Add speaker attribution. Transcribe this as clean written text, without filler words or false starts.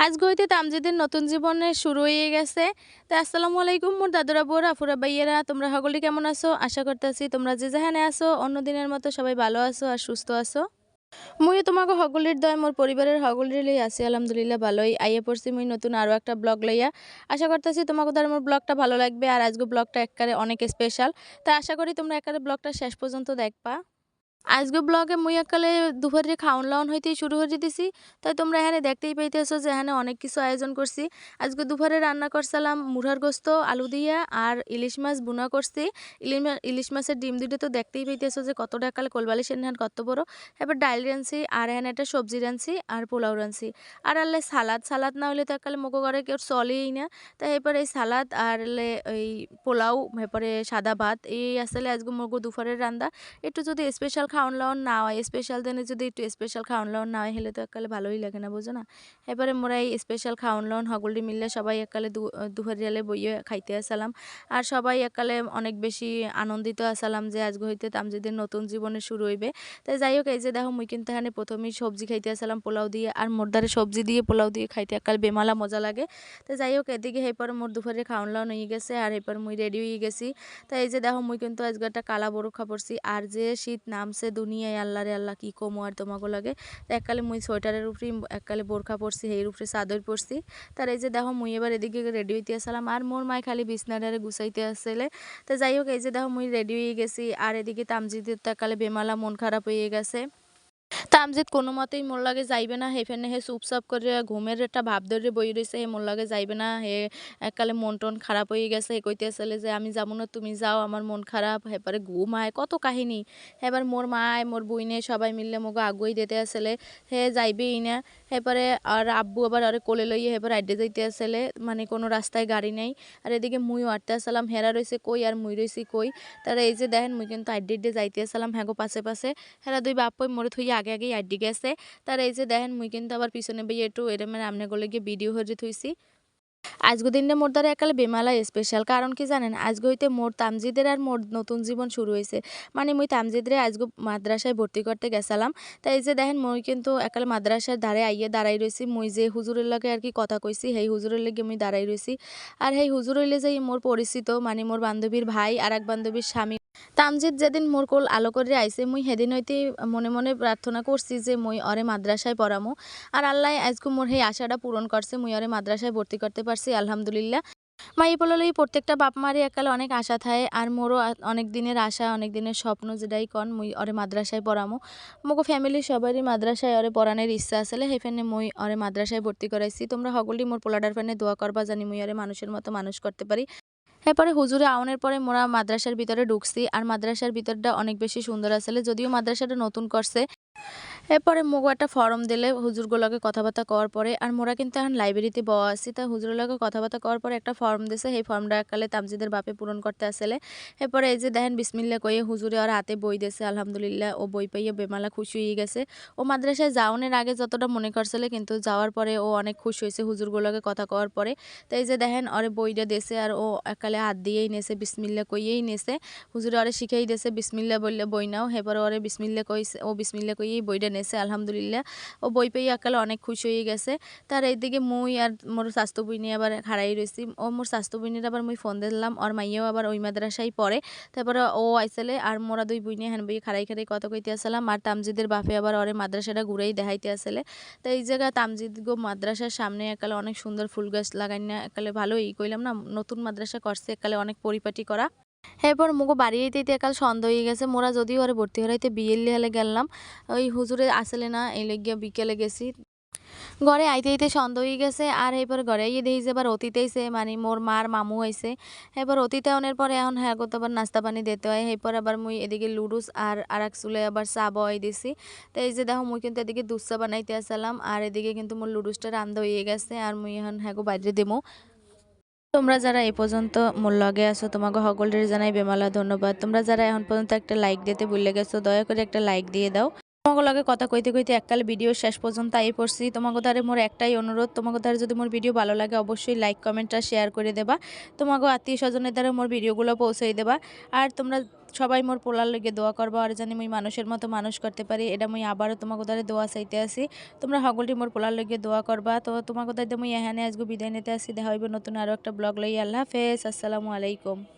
Speaker 1: আজকে হইতে তামজিদের নতুন জীবনের শুরু হয়ে গেছে। তো আসসালামু আলাইকুম মোর দাদুরা বোরা আফুরা বাইয়েরা, তোমরা সকলে কেমন আছো? আশা করতেছি তোমরা যে যেখানে আছো অন্য দিনের মতো সবাই ভালো আছো আর সুস্থ আছো। মুই তোমাকে হগলির দয় মোর পরিবারের হগলির লই আছি আলহামদুলিল্লাহ ভালোই আইয়ে পড়ছি মুই নতুন আরো একটা ব্লগ লইয়া। আশা করতেছি তোমাকে দ্বারা মোর ব্লগটা ভালো লাগবে আর আজকে ব্লগটা একবারে অনেক স্পেশাল। তাই আশা করি তোমরা একবারে ব্লগটা শেষ পর্যন্ত দেখবা। আজকে ব্লগে মুই একালে দুপুরে খাওন লাওন হইতেই শুরু করে দিছি। তাই তোমরা এখানে দেখতেই পাইতেছো যে এখানে অনেক কিছু আয়োজন করছি। আজকে দুপুরে রান্না করছিলাম মুরহার গোস্ত আলু দিয়া আর ইলিশ মাছ বুনা করছি। ইলিশ মাছের ডিম দুটো তো দেখতেই পাইতেছো যে কতটা একালে কোলবালিশের নান কত বড়। এবার ডাল রানছি আর এখানে একটা সবজি রানছি আর পোলাও রানছি। আর আল্লে সালাদ সালাদ না হলে তো একালে মগো করে কেউ চলেই না। তাই এরপরে এই সালাদ আর এই পোলাও এরপরে সাদা ভাত এই আসলে আজকে মগো দুপুরের রান্না। একটু যদি স্পেশাল খাওন লাওন না হয় স্পেশাল দিনে যদি একটু স্পেশাল খাওন লাওন না হয় হলে তো একালে ভালোই লাগে না বুঝো না। এবারে মোরা এই স্পেশাল খাওন লাওন হগলডি মিললে সবাই একালে দুপুরে বইয়ে খাইতে আসলাম। আর সবাই একালে অনেক বেশি আনন্দিত আসালাম যে আজকে হইতে তামজিদের নতুন জীবনে শুরু হইবে। তাই যাই হোক এই যে দেখো মুই কিন্তু এখানে প্রথমেই সবজি খাইতে আসলাম পোলাও দিয়ে আর মোরদারে সবজি দিয়ে পোলাও দিয়ে খাইতে একালে বেমালা মজা লাগে। তো যাই হোক এদিকে এরপরে মোর দুপুরে খাওন লাওন হয়ে গেছে আর এরপর মুই রেডি হয়ে গেছি। তাই এই যে দেখো মুই কিন্তু আজকে একটা কালা বড় খাপড়ছি আর যে শীত নামছে দুনিয়ায় আল্লাহ রে আল্লাহ কি কমো আর তোমাকে লাগে। তো এককালে মুই সোয়েটারের উপরে এককালে বোরখা পরছি এর উপরে চাদর পরছি। তার এই যে দেখো মুই এবার এদিকে রেডি হইতে আসলাম আর মোর মায় খালি বিছনাটারে গুছাইতে আসলে। তো যাই হোক এই যে দেখো মুই রেডি হয়ে গেছি আর এদিকে তামজিদের তো একালে বেমালা মন খারাপ হয়ে গেছে। তামজিৎ কোনো মতেই মোর লাগে যাইবে না হেফেনে হে চুপচাপ করে ঘুমের একটা ভাব ধরে বই রয়েছে হে মোর লাগে যাইবে না হে এককালে মন টন খারাপ হয়ে গেছে হে কইতে আসলে যে আমি যাবো না তুমি যাও আমার মন খারাপ হেপারে ঘুম আয় কত কাহিনী। এবার মোর মায় মোর বইনে সবাই মিললে মোকে আগুই দিতে আসলে হে যাইবেই না। এরপরে আর আব্বু আবার আরে কোলে লইয়ে এবার আড্ডে যাইতে আসলে মানে কোনো রাস্তায় গাড়ি নেই। আর এদিকে মুইও আটতে আসলাম হেরা রয়েছে কই আর মুই রয়েছি কই। তারা এই যে দেখেন মুই কিন্তু আড্ডে যাইতে আসলাম হ্যাঁ গো পাশে পাশে। হেরা দুই বাপ্পই মোরে থুই আগে আগেই আড্ডি গেছে। তার এই যে দেখেন মুই কিন্তু আবার পিছনে বইয়ে একটু এরমের আমনে গলে গিয়ে ভিডিও হয়ে থুইছি। আজগো দিনটা মোর দ্বারা একালে বেমালা স্পেশাল কারণ কি জানেন আজগো হইতে মোর তামজিদের আর মোর নতুন জীবন শুরু হয়েছে। মানে মুই তামজিদরে আজগো মাদ্রাসায় ভর্তি করতে গেছিলাম। তাই এই যে দেখেন মুই কিন্তু একালে মাদ্রাসার ধারে আইয়ে দাঁড়াই রয়েছি মুই যে হুজুরের লগে আর কি কথা কইছি সেই হুজুরের লগে মুই দাঁড়াই রয়েছি। আর সেই হুজুর হইলে যে মোর পরিচিত মানে মোর বান্ধবীর ভাই আর এক বান্ধবীর স্বামী। তামজিদ যেদিন মোর কোল আলো করে আইছে মুই সেদিন হইতেই মনে মনে প্রার্থনা করছি যে মুই অরে মাদ্রাসায় পড়ামু। আর আল্লাহ আজকে মোর সেই আশাটা পূরণ করছে মুই অরে মাদ্রাসায় ভর্তি করতে পারছি আলহামদুলিল্লাহ। মাই বললেই প্রত্যেকটা বাপ মারই একালে অনেক আশা থাকে আর মোরও অনেক দিনের আশা অনেক দিনের স্বপ্ন যেটাই কন মুই অরে মাদ্রাসায় পড়ামু। মোগো ফ্যামিলির সবারই মাদ্রাসায় অরে পড়ানোর ইচ্ছা আসলে সেইখানে মুই অরে মাদ্রাসায় ভর্তি করাইছি তোমরা সকলেই মোর পোলাডার ফ্যানে দোয়া করবা জানি মুই অরে মানুষের মতো মানুষ করতে পারি। এরপরে হুজুরে আউনের পরে মোরা মাদ্রাসার ভিতরে ঢুকছি আর মাদ্রাসার ভিতরটা অনেক বেশি সুন্দর আসলে যদিও মাদ্রাসাটা নতুন করছে। এরপরে মোগো একটা ফর্ম দিলে হুজুরগুলোকে কথাবার্তা কওয়ার পরে আর মোরা কিন্তু এখন লাইব্রেরিতে বওয়া আছি তা হুজুরগুলোকে কথাবার্তা কওয়ার পরে একটা ফর্ম দিছে সেই ফর্মটা একালে তামজিদের বাপে পূরণ করতে আসলে। এরপরে এই যে দেখেন বিসমিল্লা কইয়ে হুজুরে ওর হাতে বই দিয়েছে আলহামদুলিল্লাহ ও বই পাইয়ে বেমালা খুশি হয়ে গেছে। ও মাদ্রাসায় যাওয়ানোর আগে যতটা মনে করছিল কিন্তু যাওয়ার পরে ও অনেক খুশি হয়েছে হুজুরগুলোকে কথা কওয়ার পরে। তো এই যে দেখেন ওরে বইটা দিয়েছে আর ও একালে হাত দিয়েই নেছে বিসমিল্লা কইয়েই নেছে। হুজুরে ওরে শিখাই দিয়েছে বিসমিল্লা বললে বই নাও এরপরে ওরে বিসমিল্লা কইছে ও বিসমিল্লা কইয়েই বইটা নেছে আলহামদুলিল্লাহ। ও বই পেয়ে একালে অনেক খুশি হয়ে গেছে। তার এইদিকে মুই আর মোর স্বাস্থ্য বইনি আবার খাড়াই রয়েছি ও মোর স্বাস্থ্য বইনির আবার মুই ফোন দিলাম ওর মাইয়াও আবার ওই মাদ্রাসায় পড়ে। তারপরে ও আইসলে আর মোরা দুই বইনি হ্যান বই খাড়াই খাড়াই কথা কইতে আসলাম আর তামজিদের বাপে আবার ওরে মাদ্রাসাটা ঘুরেই দেখাইতে আসলে। তো এই জায়গা তামজিদ গো মাদ্রাসার সামনে একালে অনেক সুন্দর ফুল গাছ লাগাই না একালে ভালোই কইলাম না নতুন মাদ্রাসা করছে একালে অনেক পরিপাটি করা। এরপর মুগো বাড়ি আইতে একাল সন্ধ্যা হয়ে গেছে মোরা যদিও ওরে ভর্তি হরাইতে বিয়ের লিহালে গেলাম। ওই হুজুরে আসলে না এই লেগিয়া বিকেলে গেছি। ঘরে আইতে আইতে সন্ধ্যা হয়ে গেছে আর এরপর ঘরে আইয়ে দেখি যে এবার অতীত আইছে মানে মোর মার মামু আইছে। এবার অতীত আউনের পরে এখন হ্যাঁ করতে আবার নাস্তা পানি দিতে হয় এরপর আবার মুই এদিকে লুডুস আর আরেক চুলে আবার চা বয় দিছি। তো এই যে দেখো মুই কিন্তু এদিকে দুধ চা বানাইতে আসলাম আর এদিকে কিন্তু মোর লুডুসটা রান্ধা হয়ে গেছে আর মুই এখন হ্যাঁ বাইরে দেবো। তোমরা যারা এই পর্যন্ত মোর লগে আছো তোমাকে সকলের জানাই বেমালা ধন্যবাদ। তোমরা যারা এখন পর্যন্ত একটা লাইক দিতে ভুলে গেছো দয়া করে একটা লাইক দিয়ে দাও। তোমাকে লগে কথা কইতে কইতে এককালে ভিডিও শেষ পর্যন্ত আই পড়ছি। তোমাকে দ্বারে মোর একটাই অনুরোধ, তোমাকে দ্বারা যদি মোর ভিডিও ভালো লাগে অবশ্যই লাইক কমেন্ট আর শেয়ার করে দেবা। তোমাকে আত্মীয় স্বজনের দ্বারা মোর ভিডিওগুলো পৌঁছাই দেবা। আর তোমরা সবাই মোর পোলার লগে দোয়া করবা আর জানি মুই মানুষের মতো মানুষ করতে পারি, এটা মুই আবারও তোমাকে দ্বারা দোয়া চাইতে আসি। তোমরা সকলটি মোর পোলার লগে দোয়া করবা। তো তোমাকে দ্বারা মুই এখানে আজকে বিদায় নিতে আসি। দেখা হইব নতুন আরও একটা ব্লগ লই। আল্লাহ হাফেজ, আসসালামু আলাইকুম।